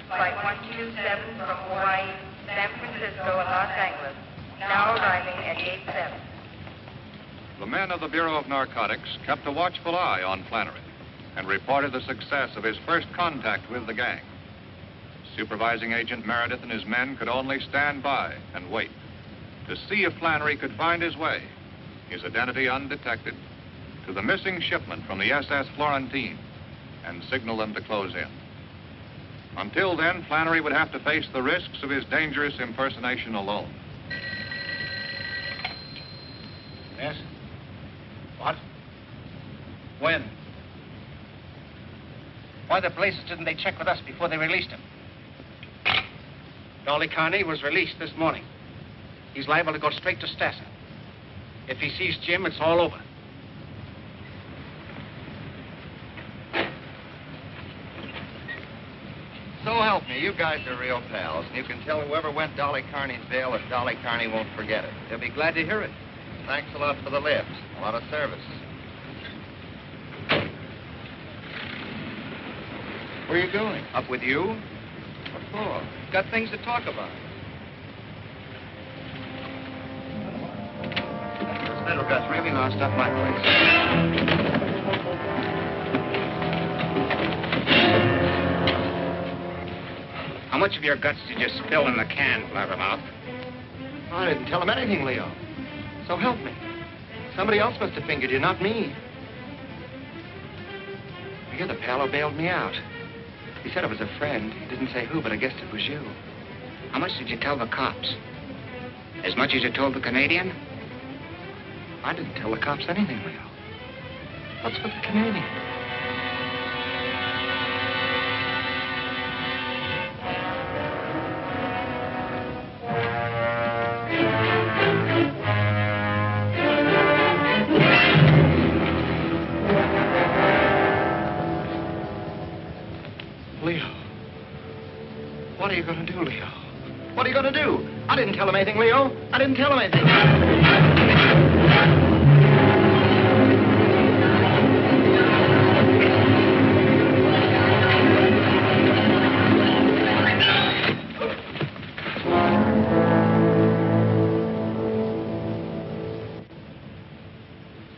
Flight 127 from Hawaii, San Francisco, and Los Angeles, now arriving at Gate 7. The men of the Bureau of Narcotics kept a watchful eye on Flannery and reported the success of his first contact with the gang. Supervising Agent Meredith and his men could only stand by and wait to see if Flannery could find his way, his identity undetected, to the missing shipment from the SS Florentine and signal them to close in. Until then, Flannery would have to face the risks of his dangerous impersonation alone. Yes? What? When? Why the blazes didn't they check with us before they released him? Dolly Carney was released this morning. He's liable to go straight to Stassa. If he sees Jim, it's all over. So help me, you guys are real pals. And you can tell whoever went Dolly Carney's bail that Dolly Carney won't forget it. They'll be glad to hear it. Thanks a lot for the lift. A lot of service. Where are you going? Up with you? What for? Got things to talk about. This little gut's really lost up my place. How much of your guts did you spill in the can, Blabbermouth? I didn't tell him anything, Leo. So help me. Somebody else must have fingered you, not me. You're the pal who bailed me out. He said it was a friend. He didn't say who, but I guessed it was you. How much did you tell the cops? As much as you told the Canadian? I didn't tell the cops anything, Leo. What's with the Canadian? Leo. What are you going to do, Leo? What are you going to do? I didn't tell him anything, Leo. I didn't tell him anything.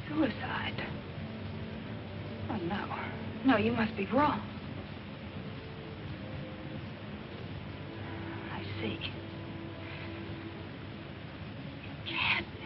Suicide? Oh, no. No, you must be wrong. I see. It can't be.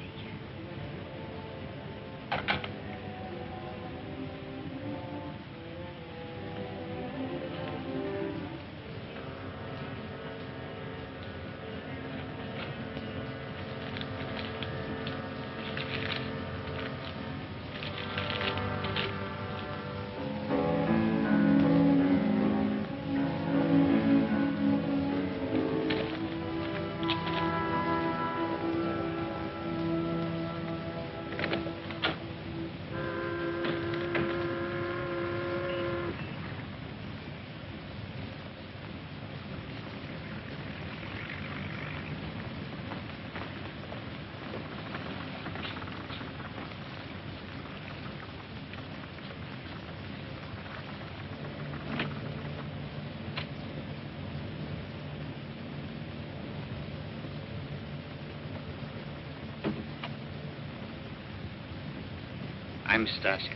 I'm Stasia.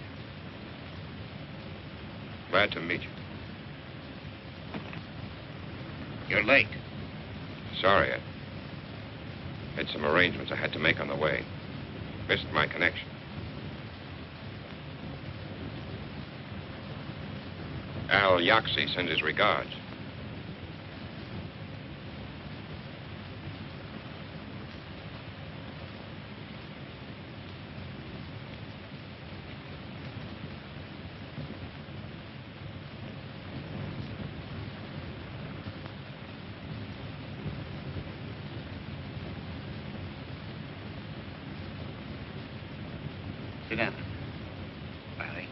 Glad to meet you. You're late. Sorry, I had some arrangements I had to make on the way. Missed my connection. Al Yaxi sends his regards. Sit down. Riley.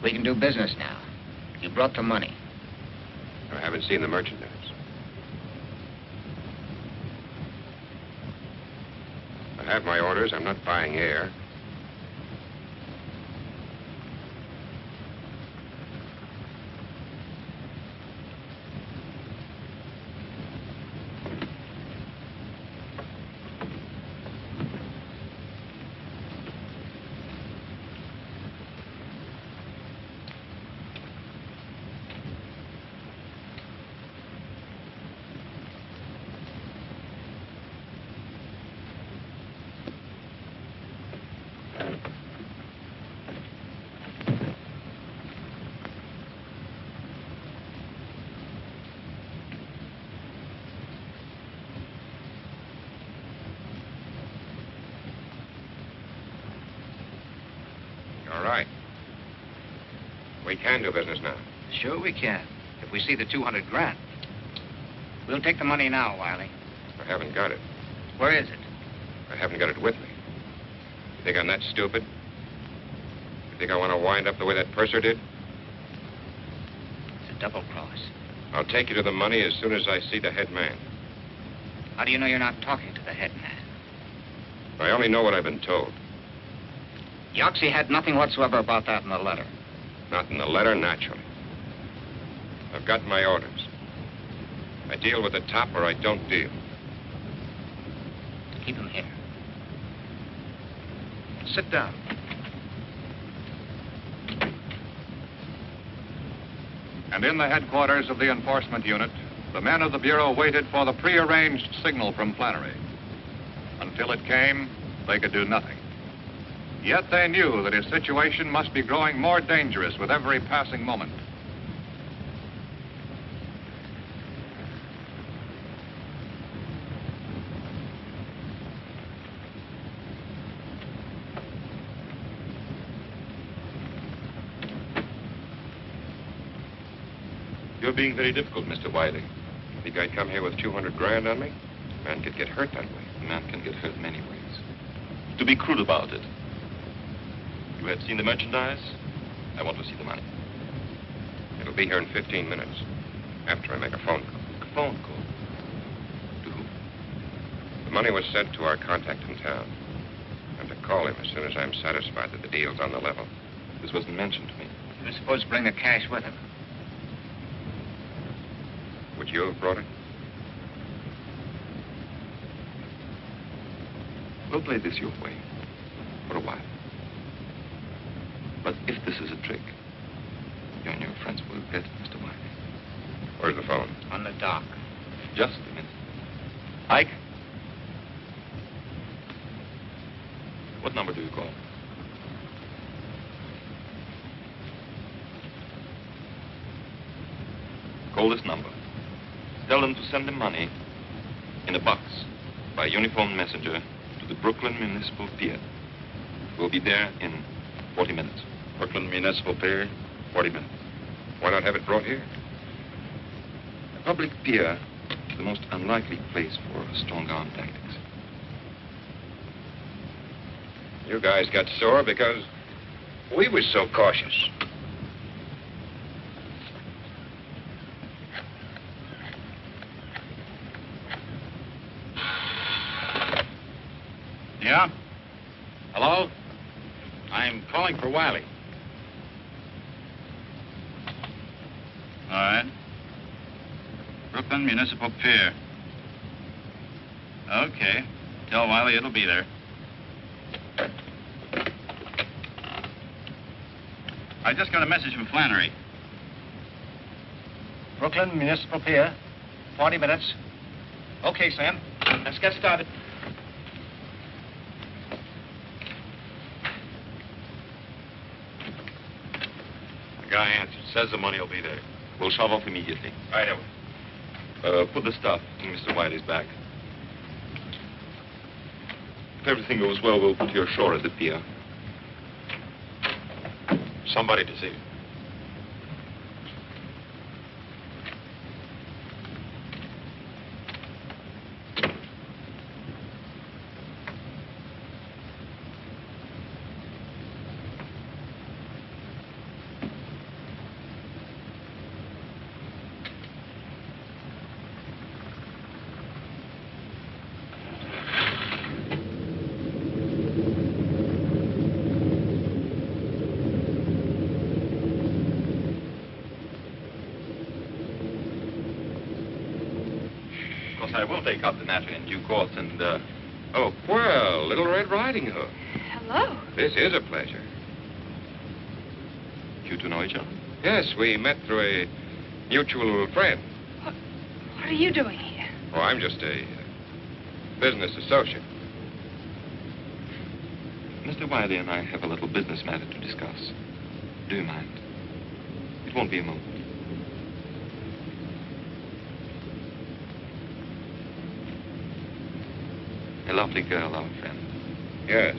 We can do business now. You brought the money. I haven't seen the merchandise. I have my orders. I'm not buying air. All right. We can do business now. Sure we can, if we see the 200 grand. We'll take the money now, Wiley. I haven't got it. Where is it? I haven't got it with me. You think I'm that stupid? You think I want to wind up the way that purser did? It's a double cross. I'll take you to the money as soon as I see the head man. How do you know you're not talking to the head man? I only know what I've been told. Yoxie had nothing whatsoever about that in the letter. Not in the letter, naturally. I've got my orders. I deal with the top or I don't deal. Keep him here. Sit down. And in the headquarters of the enforcement unit, the men of the Bureau waited for the prearranged signal from Flannery. Until it came, they could do nothing. Yet they knew that his situation must be growing more dangerous with every passing moment. You're being very difficult, Mr. Wiley. Think I'd come here with 200 grand on me? man could get hurt that way. A man can get hurt many ways. To be crude about it, you have seen the merchandise? I want to see the money. It'll be here in 15 minutes, after I make a phone call. A phone call? To who? The money was sent to our contact in town. I'm to call him as soon as I'm satisfied that the deal's on the level. This wasn't mentioned to me. He was supposed to bring the cash with him. Would you have brought it? We'll play this your way for a while. But if this is a trick, you and your friends will get it, Mr. Wiley. Where's the phone? On the dock. Just a minute. Ike? What number do you call? Call this number. Tell them to send the money in a box by uniformed messenger to the Brooklyn Municipal Pier. We'll be there in 40 minutes. Brooklyn Municipal Pier, 40 minutes. Why not have it brought here? A public pier is the most unlikely place for strong-arm tactics. You guys got sore because we was so cautious. Yeah? Hello? I'm calling for Wiley. All right. Brooklyn Municipal Pier. Okay. Tell Wiley it'll be there. I just got a message from Flannery. Brooklyn Municipal Pier, 40 minutes. Okay, Sam. Let's get started. The guy answered. Says the money will be there. We'll shove off immediately. Right away. Put the stuff in Mr. Wiley's bag. If everything goes well, we'll put you ashore at the pier. Somebody to see. I will take up the matter in due course and, Oh, well, Little Red Riding Hood. Hello. This is a pleasure. You two know each other? Yes, we met through a mutual friend. What are you doing here? Oh, I'm just a business associate. Mr. Wiley and I have a little business matter to discuss. Do you mind? It won't be a moment. A lovely girl, our friend. Yes.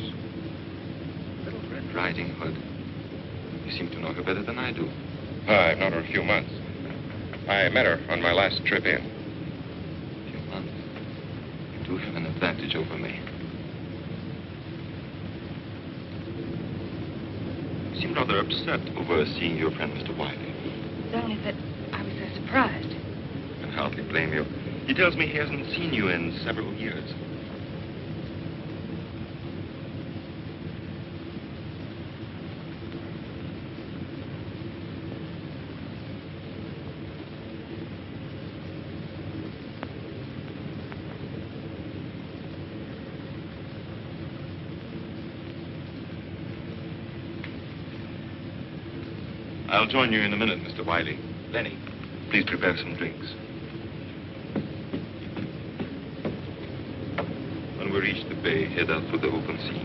Little Red Riding Hood. You seem to know her better than I do. I've known her a few months. I met her on my last trip in. A few months? You do have an advantage over me. You seem rather upset over seeing your friend, Mr. Wiley. It's only that I was so surprised. I can hardly blame you. He tells me he hasn't seen you in several years. I'll join you in a minute, Mr. Wiley. Lenny, please prepare some drinks. When we reach the bay, head out for the open sea.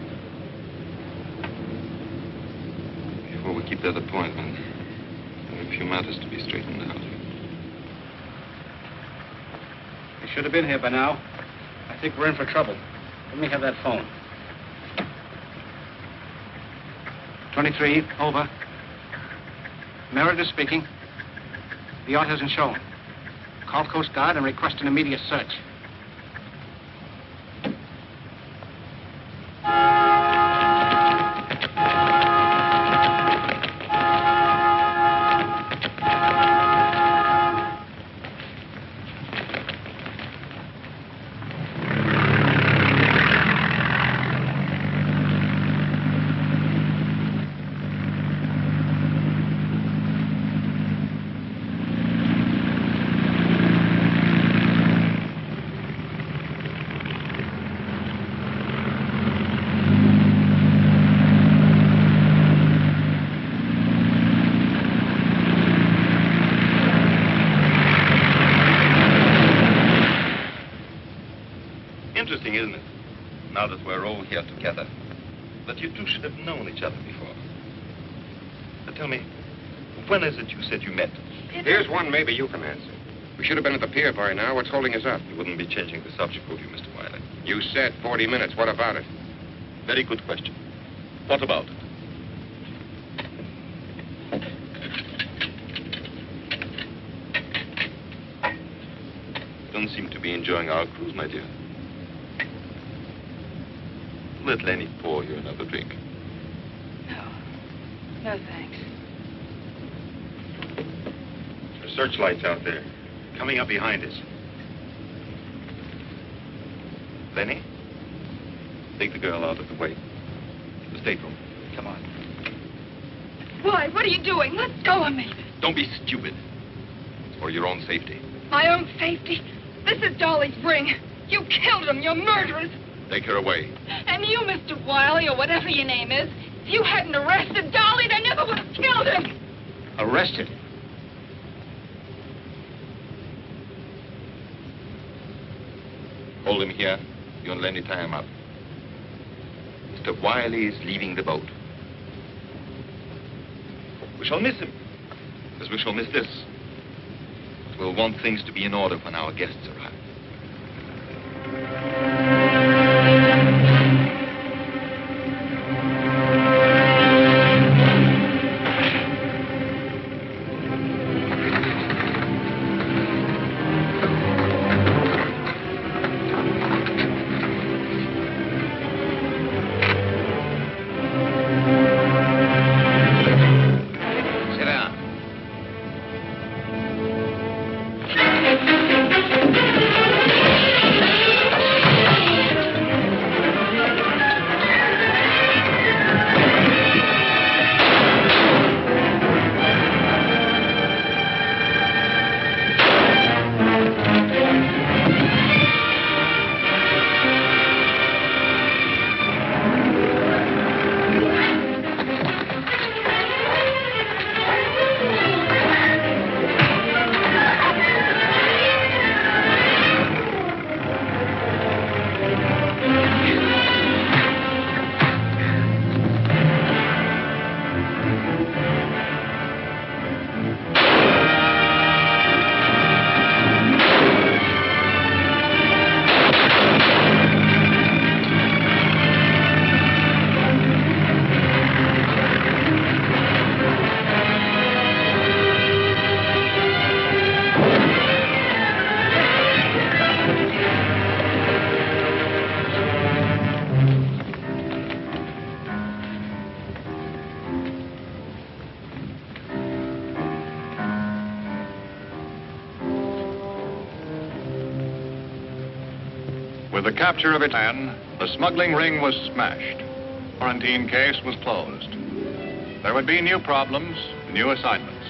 Before we keep that appointment, there are a few matters to be straightened out. You should have been here by now. I think we're in for trouble. Let me have that phone. 23, over. Meredith speaking. The yacht hasn't shown. Call Coast Guard and request an immediate search. interesting, isn't it? Now that we're all here together, that you two should have known each other before. Now tell me, when is it you said you met? Here's one maybe you can answer. We should have been at the pier by now. What's holding us up? You wouldn't be changing the subject, would you, Mr. Wiley? You said 40 minutes. What about it? Very good question. What about it? Don't seem to be enjoying our cruise, my dear. Let Lenny pour you another drink. No, thanks. The searchlight's out there, coming up behind us. Lenny, take the girl out of the way. The stateroom. Come on. Why? What are you doing? Let go of me. Don't be stupid. It's for your own safety. My own safety? This is Dolly's ring. You killed him. You're murderers. Take her away. And you, Mr. Wiley, or whatever your name is, if you hadn't arrested Dolly, they never would have killed him. Arrested? Hold him here. You and Lenny tie him up. Mr. Wiley is leaving the boat. We shall miss him, as we shall miss this. But we'll want things to be in order when our guests arrive. With the capture of its man, the smuggling ring was smashed. The quarantine case was closed. There would be new problems, new assignments.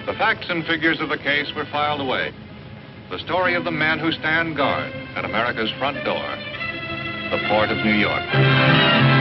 The facts and figures of the case were filed away. The story of the men who stand guard at America's front door, the port of New York.